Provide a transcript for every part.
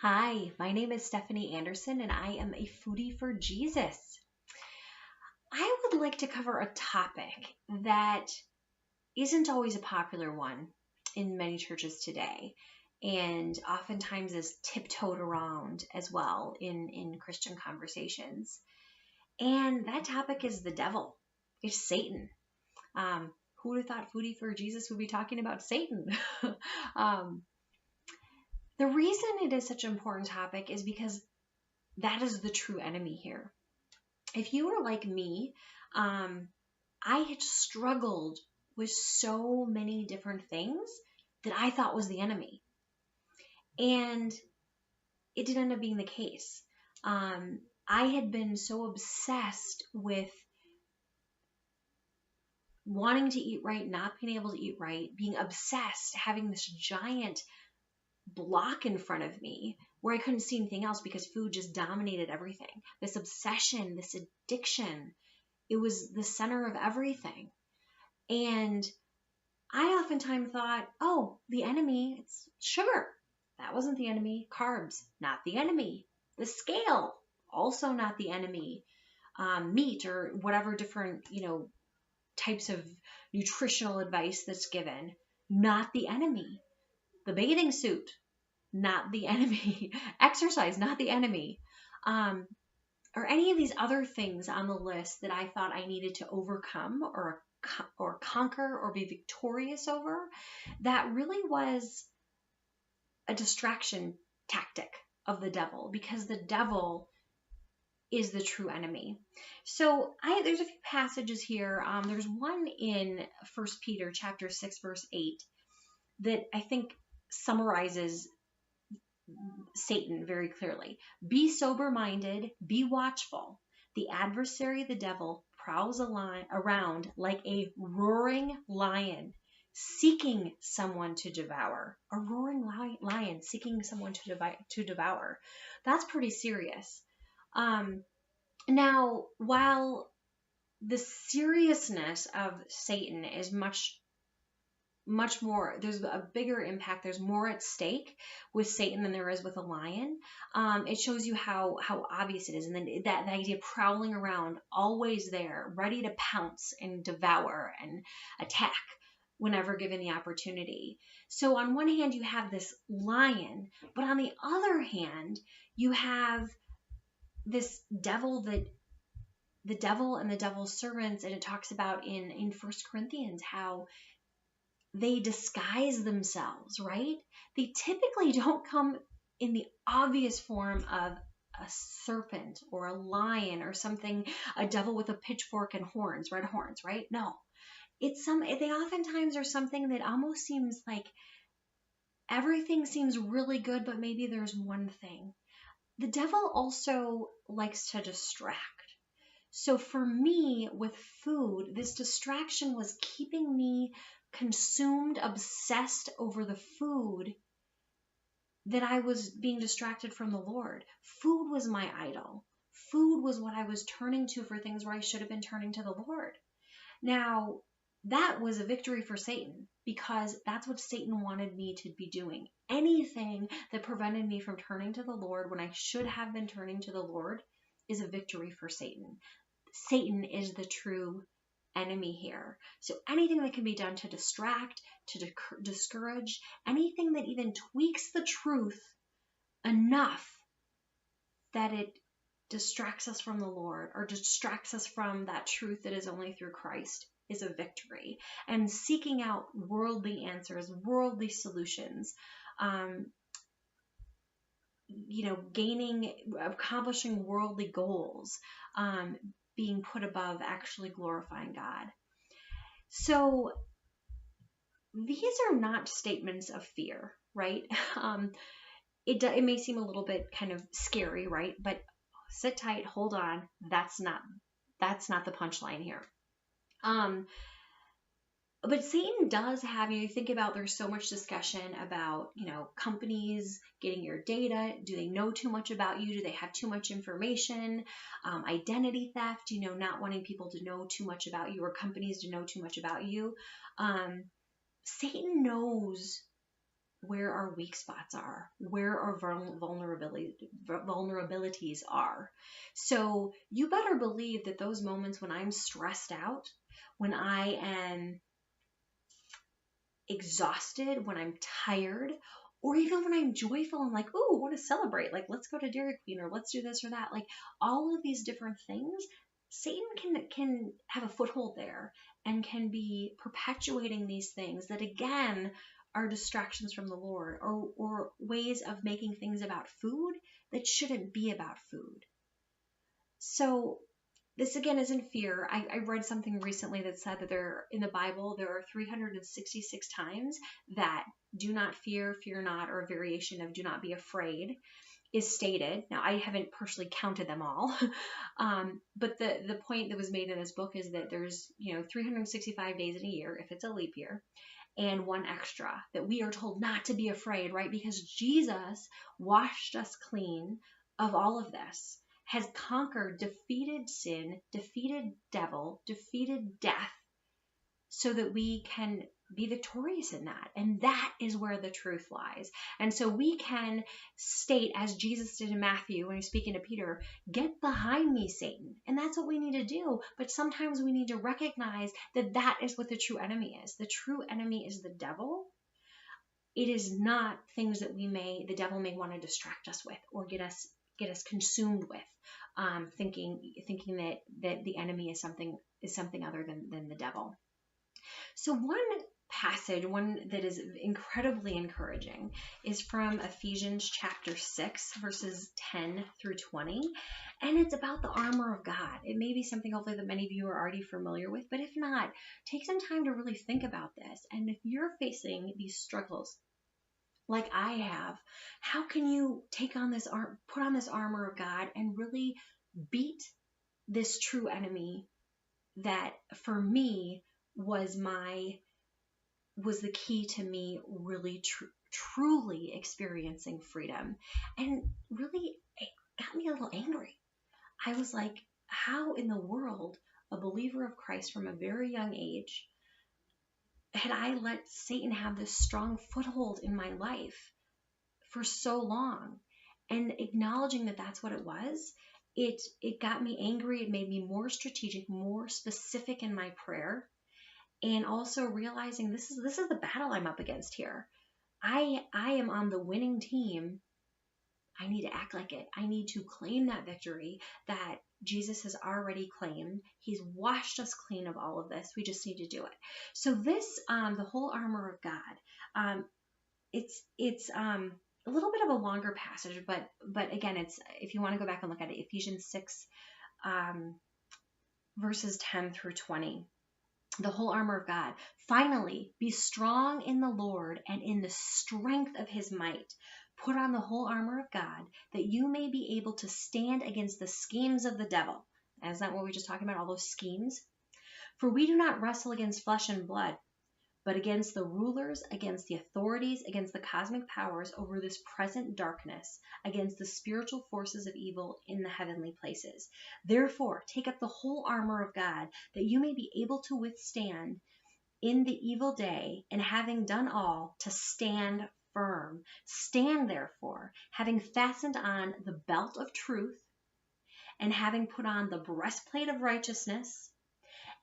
Hi, my name is Stephanie Anderson, and I am a foodie for Jesus. I would like to cover a topic that isn't always a popular one in many churches today, and oftentimes is tiptoed around as well in Christian conversations. And that topic is the devil, it's Satan. Who would have thought Foodie for Jesus would be talking about Satan? um, the reason it is such an important topic is because that is the true enemy here. If you were like me, um, I had struggled with so many different things that I thought was the enemy. And it did end up being the case. I had been so obsessed with wanting to eat right, not being able to eat right, being obsessed, having this giant block in front of me where I couldn't see anything else because food just dominated everything. This obsession, this addiction, it was the center of everything. And I oftentimes thought, oh, the enemy, it's sugar. That wasn't the enemy. Carbs, not the enemy. The scale, also not the enemy. Meat or whatever different, types of nutritional advice that's given, not the enemy. The bathing suit, not the enemy. Exercise, not the enemy. Um, or any of these other things on the list that I thought I needed to overcome or conquer or be victorious over, that really was a distraction tactic of the devil, because the devil is the true enemy. So there's a few passages here. There's one in First Peter chapter 6 verse 8 that I think summarizes Satan very clearly. Be sober minded, be watchful. The adversary, the devil, prowls around like a roaring lion, seeking someone to devour. A roaring lion seeking someone to devour. That's pretty serious. Now, while the seriousness of Satan is much more, there's a bigger impact, there's more at stake with Satan than there is with a lion. It shows you how obvious it is. And then that the idea of prowling around, always there, ready to pounce and devour and attack whenever given the opportunity. So on one hand you have this lion, but on the other hand you have this devil, that the devil and the devil's servants. And it talks about in First Corinthians how they disguise themselves, right? They typically don't come in the obvious form of a serpent or a lion or something, a devil with a pitchfork and horns, red horns, right? No. They oftentimes are something that almost seems like everything seems really good, but maybe there's one thing. The devil also likes to distract. So for me, with food, this distraction was keeping me consumed, obsessed over the food, that I was being distracted from the Lord. Food was my idol. Food was what I was turning to for things where I should have been turning to the Lord. Now, that was a victory for Satan, because that's what Satan wanted me to be doing. Anything that prevented me from turning to the Lord when I should have been turning to the Lord is a victory for Satan. Satan is the true enemy here. So anything that can be done to distract, to discourage, anything that even tweaks the truth enough that it distracts us from the Lord or distracts us from that truth that is only through Christ, is a victory. And seeking out worldly answers, worldly solutions, accomplishing worldly goals, being put above actually glorifying God. So these are not statements of fear, right? It may seem a little bit kind of scary, right? But sit tight, hold on. That's not the punchline here. But Satan does have, you think about, there's so much discussion about, companies getting your data. Do they know too much about you? Do they have too much information? Identity theft, not wanting people to know too much about you or companies to know too much about you. Satan knows where our weak spots are, where our vulnerabilities are. So you better believe that those moments when I'm stressed out, when I am exhausted, when I'm tired, or even when I'm joyful and like, ooh, want to celebrate, like let's go to Dairy Queen or let's do this or that, like all of these different things, Satan can have a foothold there and can be perpetuating these things that again are distractions from the Lord, or ways of making things about food that shouldn't be about food. So this again isn't fear. I read something recently that said that in the Bible there are 366 times that do not fear, fear not, or a variation of do not be afraid is stated. Now I haven't personally counted them all, but the point that was made in this book is that there's 365 days in a year if it's a leap year, and one extra that we are told not to be afraid, right? Because Jesus washed us clean of all of this, has conquered, defeated sin, defeated devil, defeated death, so that we can be victorious in that. And that is where the truth lies. And so we can state, as Jesus did in Matthew when he's speaking to Peter, get behind me, Satan. And that's what we need to do. But sometimes we need to recognize that that is what the true enemy is. The true enemy is the devil. It is not things that the devil may want to distract us with or get us consumed with, thinking that the enemy is something other than the devil. So one that is incredibly encouraging is from Ephesians chapter 6, verses 10 through 20. And it's about the armor of God. It may be something hopefully that many of you are already familiar with, but if not, take some time to really think about this. And if you're facing these struggles like I have, how can you put on this armor of God and really beat this true enemy that for me was the key to me really truly experiencing freedom. And really, it got me a little angry. I was like, how in the world, a believer of Christ from a very young age, had I let Satan have this strong foothold in my life for so long? And acknowledging that that's what it was, it got me angry. It made me more strategic, more specific in my prayer. And also realizing this is the battle I'm up against here. I am on the winning team. I need to act like it. I need to claim that victory that Jesus has already claimed. He's washed us clean of all of this. We just need to do it. So this, the whole armor of God, it's a little bit of a longer passage, but again, it's, if you want to go back and look at it, Ephesians 6, verses 10 through 20. The whole armor of God. Finally, be strong in the Lord and in the strength of his might. Put on the whole armor of God, that you may be able to stand against the schemes of the devil. Is that what we were just talking about, all those schemes? For we do not wrestle against flesh and blood, but against the rulers, against the authorities, against the cosmic powers over this present darkness, against the spiritual forces of evil in the heavenly places. Therefore, take up the whole armor of God, that you may be able to withstand in the evil day, and having done all, to stand firm. Stand therefore, having fastened on the belt of truth, and having put on the breastplate of righteousness,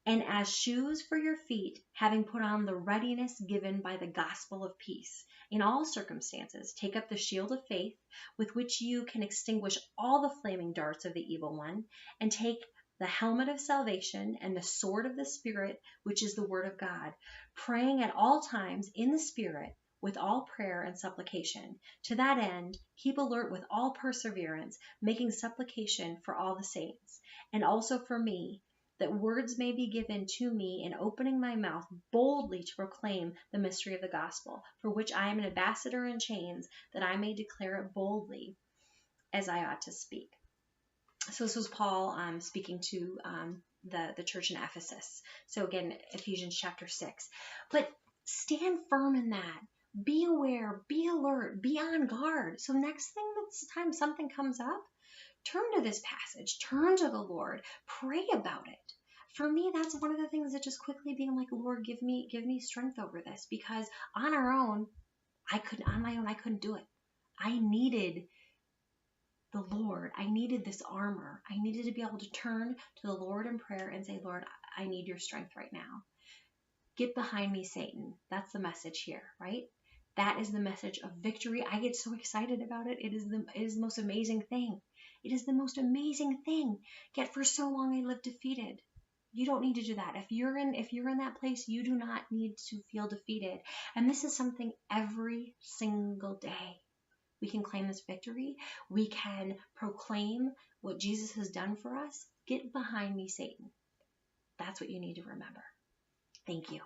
and as shoes for your feet, having put on the readiness given by the gospel of peace. In all circumstances, take up the shield of faith, with which you can extinguish all the flaming darts of the evil one, and take the helmet of salvation and the sword of the Spirit, which is the word of God, praying at all times in the Spirit with all prayer and supplication. To that end, keep alert with all perseverance, making supplication for all the saints, and also for me, that words may be given to me in opening my mouth boldly to proclaim the mystery of the gospel, for which I am an ambassador in chains, that I may declare it boldly as I ought to speak. So this was Paul speaking to the church in Ephesus. So again, Ephesians chapter 6. But stand firm in that. Be aware, be alert, be on guard. So next time something comes up, turn to this passage, turn to the Lord, pray about it. For me, that's one of the things that just quickly being like, Lord, give me strength over this, because on our own, On my own, I couldn't do it. I needed the Lord. I needed this armor. I needed to be able to turn to the Lord in prayer and say, Lord, I need your strength right now. Get behind me, Satan. That's the message here, right? That is the message of victory. I get so excited about it. It is the most amazing thing. It is the most amazing thing. Yet for so long I lived defeated. You don't need to do that. If you're in that place, you do not need to feel defeated. And this is something every single day. We can claim this victory. We can proclaim what Jesus has done for us. Get behind me, Satan. That's what you need to remember. Thank you.